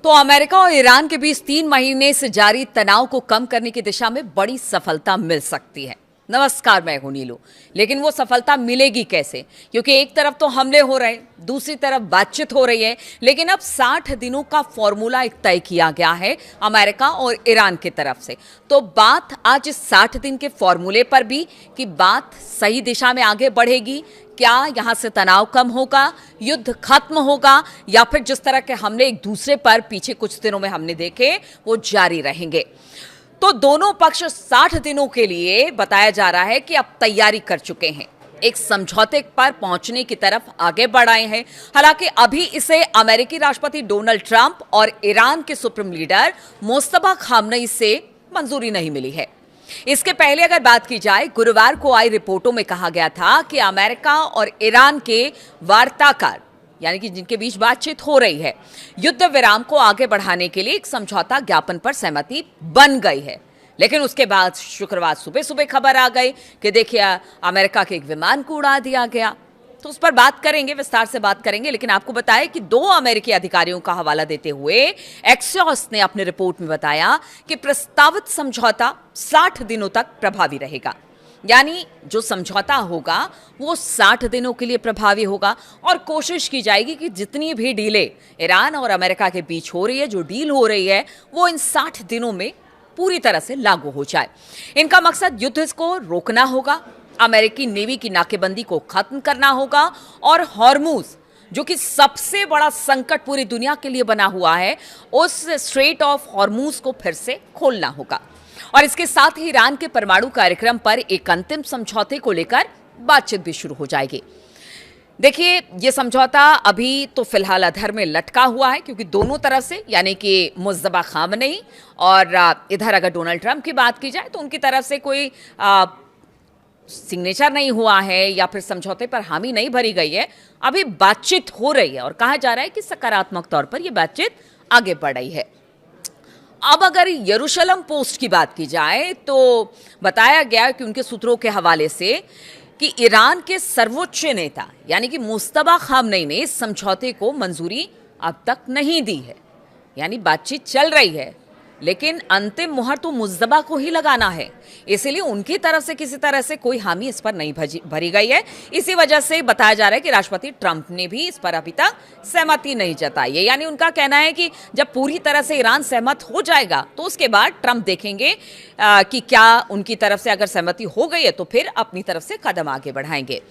तो अमेरिका और ईरान के बीच 3 महीने से जारी तनाव को कम करने की दिशा में बड़ी सफलता मिल सकती है। नमस्कार, मैं हूं नीलू। लेकिन वो सफलता मिलेगी कैसे? क्योंकि एक तरफ तो हमले हो रहे हैं, दूसरी तरफ बातचीत हो रही है, लेकिन अब 60 दिनों का फॉर्मूला एक तय किया गया है अमेरिका और ईरान की तरफ से। तो बात आज इस 60 दिन के फॉर्मूले पर भी कि बात सही दिशा में आगे बढ़ेगी, क्या यहां से तनाव कम होगा, युद्ध खत्म होगा, या फिर जिस तरह के हमले एक दूसरे पर पीछे कुछ दिनों में हमने देखे वो जारी रहेंगे। तो दोनों पक्ष 60 दिनों के लिए बताया जा रहा है कि अब तैयारी कर चुके हैं, एक समझौते पर पहुंचने की तरफ आगे बढ़ आए हैं। हालांकि अभी इसे अमेरिकी राष्ट्रपति डोनाल्ड ट्रंप और ईरान के सुप्रीम लीडर मुस्तफा खामनेई से मंजूरी नहीं मिली है। इसके पहले अगर बात की जाए, गुरुवार को आई रिपोर्टों में कहा गया था कि अमेरिका और ईरान के वार्ताकार, यानी कि जिनके बीच बातचीत हो रही है, युद्ध विराम को आगे बढ़ाने के लिए एक समझौता ज्ञापन पर सहमति बन गई है। लेकिन उसके बाद शुक्रवार सुबह सुबह खबर आ गई कि देखिए अमेरिका के एक विमान को उड़ा दिया गया। तो उस पर बात करेंगे, विस्तार से बात करेंगे। लेकिन आपको बताएं कि 2 अमेरिकी अधिकारियों का हवाला देते हुए एक्सियोस ने अपनी रिपोर्ट में बताया कि प्रस्तावित समझौता 60 दिनों तक प्रभावी रहेगा। यानी जो समझौता होगा वो 60 दिनों के लिए प्रभावी होगा और कोशिश की जाएगी कि जितनी भी डीलें ईरान और अमेरिका के बीच हो रही है, जो डील हो रही है, वो इन 60 दिनों में पूरी तरह से लागू हो जाए। इनका मकसद युद्ध को रोकना होगा, अमेरिकी नेवी की नाकेबंदी को खत्म करना होगा और हॉर्मुज, जो कि सबसे बड़ा संकट पूरी दुनिया के लिए बना हुआ है, उस स्ट्रेट ऑफ हॉर्मुज को फिर से खोलना होगा। और इसके साथ ही ईरान के परमाणु कार्यक्रम पर एक अंतिम समझौते को लेकर बातचीत भी शुरू हो जाएगी। देखिए, यह समझौता अभी तो फिलहाल अधर में लटका हुआ है, क्योंकि दोनों तरफ से, यानी कि मुस्तफा खामनेई और इधर अगर डोनाल्ड ट्रंप की बात की जाए तो उनकी तरफ से कोई सिग्नेचर नहीं हुआ है या फिर समझौते पर हामी नहीं भरी गई है। अभी बातचीत हो रही है और कहा जा रहा है कि सकारात्मक तौर पर यह बातचीत आगे बढ़ रही है। अब अगर यरूशलेम पोस्ट की बात की जाए तो बताया गया कि उनके सूत्रों के हवाले से कि ईरान के सर्वोच्च नेता यानी कि मुस्तफा खामनेई ने इस समझौते को मंजूरी अब तक नहीं दी है। यानी बातचीत चल रही है, लेकिन अंतिम मुहर तो मुस्तफा को ही लगाना है, इसलिए उनकी तरफ से किसी तरह से कोई हामी इस पर नहीं भरी गई है। इसी वजह से बताया जा रहा है कि राष्ट्रपति ट्रंप ने भी इस पर अभी तक सहमति नहीं जताई है। यानी उनका कहना है कि जब पूरी तरह से ईरान सहमत हो जाएगा तो उसके बाद ट्रंप देखेंगे कि क्या उनकी तरफ से अगर सहमति हो गई है तो फिर अपनी तरफ से कदम आगे बढ़ाएंगे।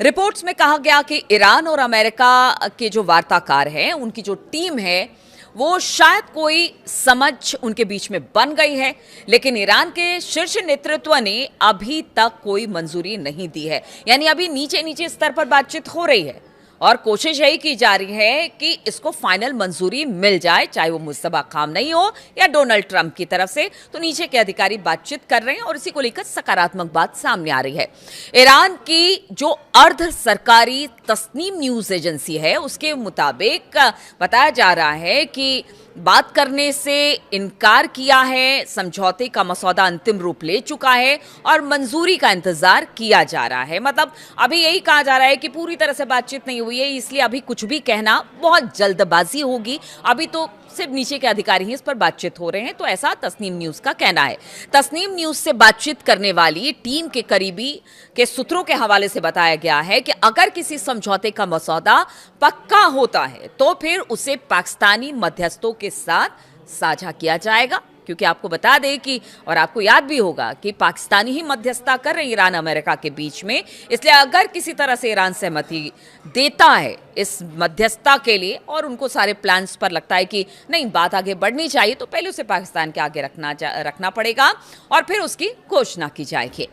रिपोर्ट्स में कहा गया कि ईरान और अमेरिका के जो वार्ताकार हैं, उनकी जो टीम है, वो शायद कोई समझ उनके बीच में बन गई है, लेकिन ईरान के शीर्ष नेतृत्व ने अभी तक कोई मंजूरी नहीं दी है। यानी अभी नीचे नीचे स्तर पर बातचीत हो रही है और कोशिश यही की जा रही है कि इसको फाइनल मंजूरी मिल जाए, चाहे वो मुस्तफा खामनेई हो या डोनाल्ड ट्रंप की तरफ से। तो नीचे के अधिकारी बातचीत कर रहे हैं और इसी को लेकर सकारात्मक बात सामने आ रही है। ईरान की जो अर्ध सरकारी तस्नीम न्यूज एजेंसी है, उसके मुताबिक बताया जा रहा है कि बात करने से इनकार किया है, समझौते का मसौदा अंतिम रूप ले चुका है और मंजूरी का इंतजार किया जा रहा है। मतलब अभी यही कहा जा रहा है कि पूरी तरह से बातचीत नहीं हुई है, इसलिए अभी कुछ भी कहना बहुत जल्दबाजी होगी। अभी तो सिर्फ नीचे के अधिकारी ही इस पर बातचीत हो रहे हैं, तो ऐसा तस्नीम न्यूज का कहना है। तस्नीम न्यूज से बातचीत करने वाली टीम के करीबी के सूत्रों के हवाले से बताया गया है कि अगर किसी समझौते का मसौदा पक्का होता है तो फिर उसे पाकिस्तानी मध्यस्थों के साथ साझा किया जाएगा, क्योंकि आपको बता दें कि, और आपको याद भी होगा कि पाकिस्तानी ही मध्यस्थता कर रहे ईरान अमेरिका के बीच में, इसलिए अगर किसी तरह से ईरान सहमति देता है इस मध्यस्थता के लिए और उनको सारे प्लान्स पर लगता है कि नहीं बात आगे बढ़नी चाहिए, तो पहले उसे पाकिस्तान के आगे रखना पड़ेगा और फिर उसकी घोषणा की जाएगी।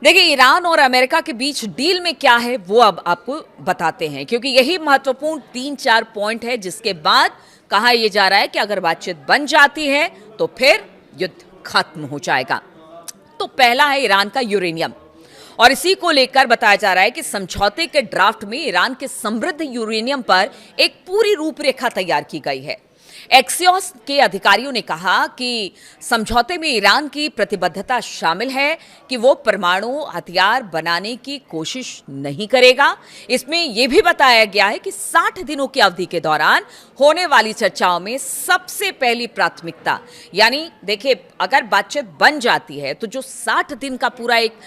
देखिए, ईरान और अमेरिका के बीच डील में क्या है वो अब आपको बताते हैं, क्योंकि यही महत्वपूर्ण 3-4 पॉइंट है जिसके बाद कहा यह जा रहा है कि अगर बातचीत बन जाती है तो फिर युद्ध खत्म हो जाएगा। तो पहला है ईरान का यूरेनियम, और इसी को लेकर बताया जा रहा है कि समझौते के ड्राफ्ट में ईरान के समृद्ध यूरेनियम पर एक पूरी रूपरेखा तैयार की गई है। एक्सियोस के अधिकारियों ने कहा कि समझौते में ईरान की प्रतिबद्धता शामिल है कि वो परमाणु हथियार बनाने की कोशिश नहीं करेगा। इसमें यह भी बताया गया है कि 60 दिनों की अवधि के दौरान होने वाली चर्चाओं में सबसे पहली प्राथमिकता, यानी देखिए अगर बातचीत बन जाती है तो जो 60 दिन का पूरा एक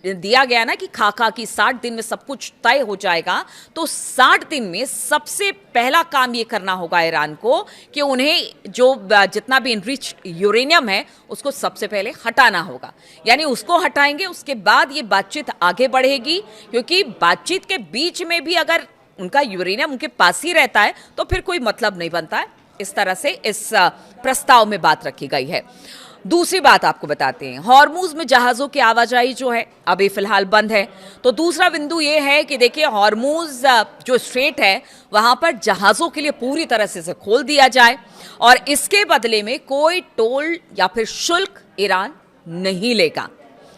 दिया गया ना कि खाका की 60 दिन में सब कुछ तय हो जाएगा, तो 60 दिन में सबसे पहला काम ये करना होगा ईरान को कि उन्हें जो जितना भी इनरिच्ड यूरेनियम है उसको सबसे पहले हटाना होगा। यानी उसको हटाएंगे, उसके बाद ये बातचीत आगे बढ़ेगी, क्योंकि बातचीत के बीच में भी अगर उनका यूरेनियम उनके पास ही रहता है तो फिर कोई मतलब नहीं बनता है। इस तरह से इस प्रस्ताव में बात रखी गई है। दूसरी बात आपको बताते हैं, हॉर्मूज में जहाजों की आवाजाही जो है अभी फिलहाल बंद है। तो दूसरा बिंदु ये है कि देखिए हॉर्मूज जो स्ट्रेट है वहां पर जहाजों के लिए पूरी तरह से इसे खोल दिया जाए और इसके बदले में कोई टोल या फिर शुल्क ईरान नहीं लेगा।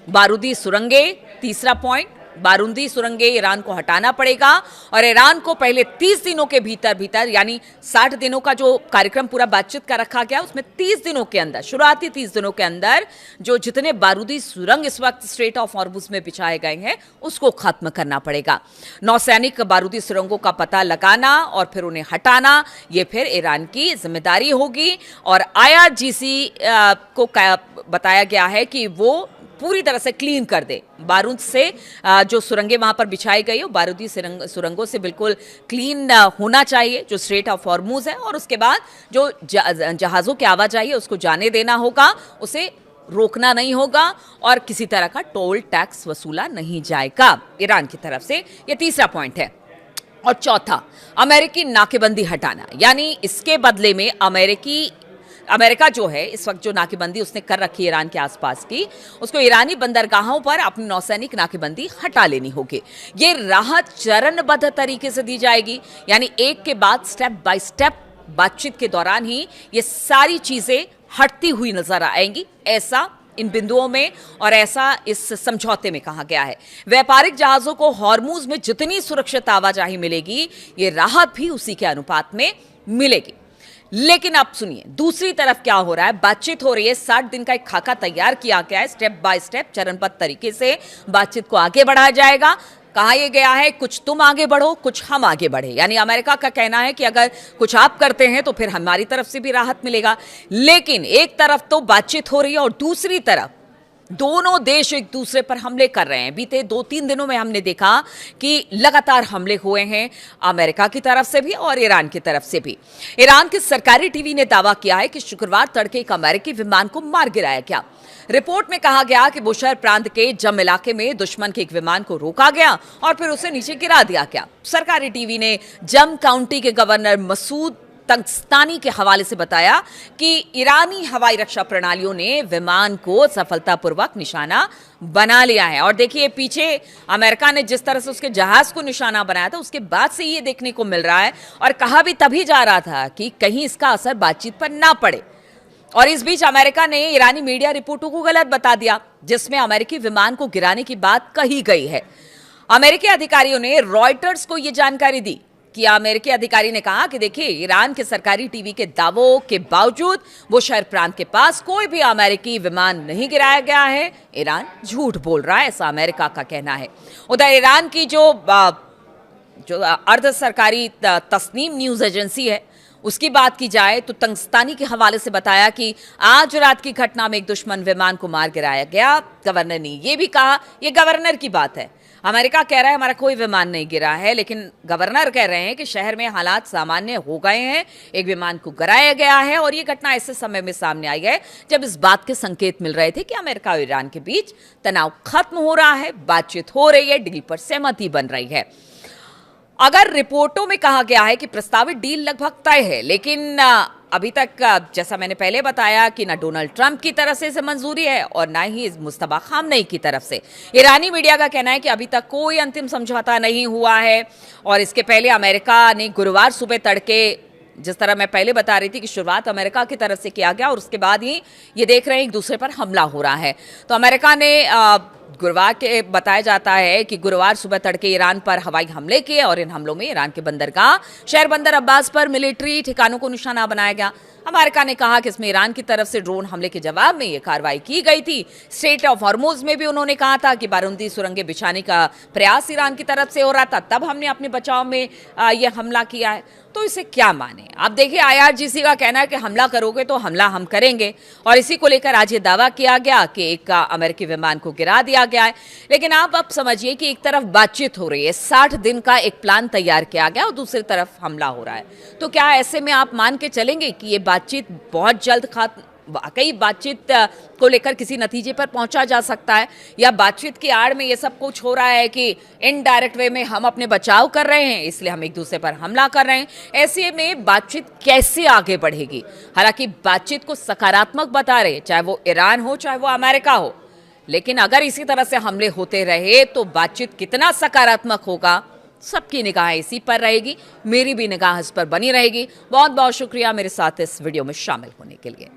बारूदी सुरंगें, तीसरा पॉइंट, बारूदी सुरंगें ईरान को हटाना पड़ेगा और ईरान को पहले 30 दिनों के भीतर यानी 60 दिनों का जो कार्यक्रम पूरा बातचीत का रखा गया उसमें 30 दिनों के अंदर, शुरुआती 30 दिनों के अंदर जो जितने बारूदी सुरंग इस वक्त स्ट्रेट ऑफ हॉर्मुज में बिछाए गए हैं उसको खत्म करना पड़ेगा। नौसैनिक बारूदी सुरंगों का पता लगाना और फिर उन्हें हटाना, ये फिर ईरान की जिम्मेदारी होगी। और IRGC को बताया गया है कि वो पूरी तरह से क्लीन कर दे, बारूद से जो सुरंगें वहां पर बिछाई गई हो बारूदी सुरंगों से बिल्कुल क्लीन होना चाहिए जो स्ट्रेट ऑफ हॉर्मुज है। और उसके बाद जो जहाज़ों की आवाजाही है उसको जाने देना होगा, उसे रोकना नहीं होगा और किसी तरह का टोल टैक्स वसूला नहीं जाएगा ईरान की तरफ से। यह तीसरा पॉइंट है। और चौथा, अमेरिकी नाकेबंदी हटाना, यानी इसके बदले में अमेरिका जो है इस वक्त जो नाकेबंदी उसने कर रखी है ईरान के आसपास की, उसको ईरानी बंदरगाहों पर अपनी नौसैनिक नाकेबंदी हटा लेनी होगी। ये राहत चरणबद्ध तरीके से दी जाएगी, यानी एक के बाद स्टेप बाय स्टेप बातचीत के दौरान ही ये सारी चीजें हटती हुई नजर आएंगी, ऐसा इन बिंदुओं में और ऐसा इस समझौते में कहा गया है। व्यापारिक जहाजों को हॉर्मुज में जितनी सुरक्षित आवाजाही मिलेगी, ये राहत भी उसी के अनुपात में मिलेगी। लेकिन आप सुनिए दूसरी तरफ क्या हो रहा है, बातचीत हो रही है, 60 दिन का एक खाका तैयार किया गया है, स्टेप बाय स्टेप चरणबद्ध तरीके से बातचीत को आगे बढ़ाया जाएगा। कहा यह गया है कुछ तुम आगे बढ़ो कुछ हम आगे बढ़े, यानी अमेरिका का कहना है कि अगर कुछ आप करते हैं तो फिर हमारी तरफ से भी राहत मिलेगा। लेकिन एक तरफ तो बातचीत हो रही है और दूसरी तरफ दोनों देश एक दूसरे पर हमले कर रहे हैं। बीते 2-3 दिनों में हमने देखा कि लगातार हमले हुए हैं अमेरिका की तरफ से भी और ईरान की तरफ से भी। ईरान के सरकारी टीवी ने दावा किया है कि शुक्रवार तड़के एक अमेरिकी विमान को मार गिराया गया। रिपोर्ट में कहा गया कि बुशहर प्रांत के जम इलाके में दुश्मन के एक विमान को रोका गया और फिर उसे नीचे गिरा दिया गया। सरकारी टीवी ने जम काउंटी के गवर्नर मसूद तंगस्तानी के हवाले से बताया कि ईरानी हवाई रक्षा प्रणालियों ने विमान को सफलतापूर्वक निशाना बना लिया है। और देखिए पीछे अमेरिका ने जिस तरह से उसके जहाज को निशाना बनाया था उसके बाद से ये देखने को मिल रहा है और कहा भी तभी जा रहा था कि कहीं इसका असर बातचीत पर ना पड़े। और इस बीच अमेरिका ने ईरानी मीडिया रिपोर्टों को गलत बता दिया जिसमें अमेरिकी विमान को गिराने की बात कही गई है। अमेरिकी अधिकारियों ने रॉयटर्स को यह जानकारी दी कि अमेरिकी अधिकारी ने कहा कि देखिए ईरान के सरकारी टीवी के दावों के बावजूद बुशहर प्रांत के पास कोई भी अमेरिकी विमान नहीं गिराया गया है, ईरान झूठ बोल रहा है, ऐसा अमेरिका का कहना है। उधर ईरान की जो अर्ध सरकारी तस्नीम न्यूज एजेंसी है उसकी बात की जाए तो तंगस्तानी के हवाले से बताया कि आज रात की घटना में एक दुश्मन विमान को मार गिराया गया। गवर्नर ने यह भी कहा, यह गवर्नर की बात है, अमेरिका कह रहा है हमारा कोई विमान नहीं गिरा है, लेकिन गवर्नर कह रहे हैं कि शहर में हालात सामान्य हो गए हैं, एक विमान को गिराया गया है। और ये घटना ऐसे समय में सामने आई है जब इस बात के संकेत मिल रहे थे कि अमेरिका और ईरान के बीच तनाव खत्म हो रहा है, बातचीत हो रही है, डील पर सहमति बन रही है। अगर रिपोर्टों में कहा गया है कि प्रस्तावित डील लगभग तय है, लेकिन अभी तक जैसा मैंने पहले बताया कि ना डोनाल्ड ट्रंप की तरफ से इसे मंजूरी है और ना ही मुस्तफा खामनेई की तरफ से। ईरानी मीडिया का कहना है कि अभी तक कोई अंतिम समझौता नहीं हुआ है। और इसके पहले अमेरिका ने गुरुवार सुबह तड़के, जिस तरह मैं पहले बता रही थी कि शुरुआत अमेरिका की तरफ से किया गया और उसके बाद ही ये देख रहे हैं एक दूसरे पर हमला हो रहा है, तो अमेरिका ने गुरुवार के बताया जाता है कि गुरुवार सुबह तड़के ईरान पर हवाई हमले किए और इन हमलों में ईरान के बंदरगाह शहर बंदर अब्बास पर मिलिट्री ठिकानों को निशाना बनाया गया। अमेरिका ने कहा कि इसमें ईरान की तरफ से ड्रोन हमले के जवाब में ये कार्रवाई की गई थी। स्ट्रेट ऑफ हॉर्मुज में भी उन्होंने कहा था कि बारूदी सुरंगें बिछाने का प्रयास ईरान की तरफ से हो रहा था, तब हमने अपने बचाव में ये हमला किया है। तो इसे क्या माने? आप देखिए, IRGC का कहना है कि हमला करोगे तो हमला हम करेंगे, और इसी को लेकर आज ये दावा किया गया कि एक अमेरिकी विमान को गिरा दिया गया है। लेकिन आप अब समझिए कि एक तरफ बातचीत हो रही है, 60 दिन का एक प्लान तैयार किया गया, और दूसरी तरफ हमला हो रहा है। तो क्या ऐसे में आप मान के चलेंगे कि ये बातचीत बहुत जल्द वाकई बातचीत को लेकर किसी नतीजे पर पहुंचा जा सकता है, या बातचीत की आड़ में ये सब कुछ हो रहा है कि इनडायरेक्ट वे में हम अपने बचाव कर रहे हैं, इसलिए हम एक दूसरे पर हमला कर रहे हैं। ऐसे में बातचीत कैसे आगे बढ़ेगी? हालांकि बातचीत को सकारात्मक बता रहे, चाहे वो ईरान हो चाहे वो अमेरिका हो, लेकिन अगर इसी तरह से हमले होते रहे तो बातचीत कितना सकारात्मक होगा, सबकी निगाह इसी पर रहेगी। मेरी भी निगाह इस पर बनी रहेगी। बहुत बहुत शुक्रिया मेरे साथ इस वीडियो में शामिल होने के लिए।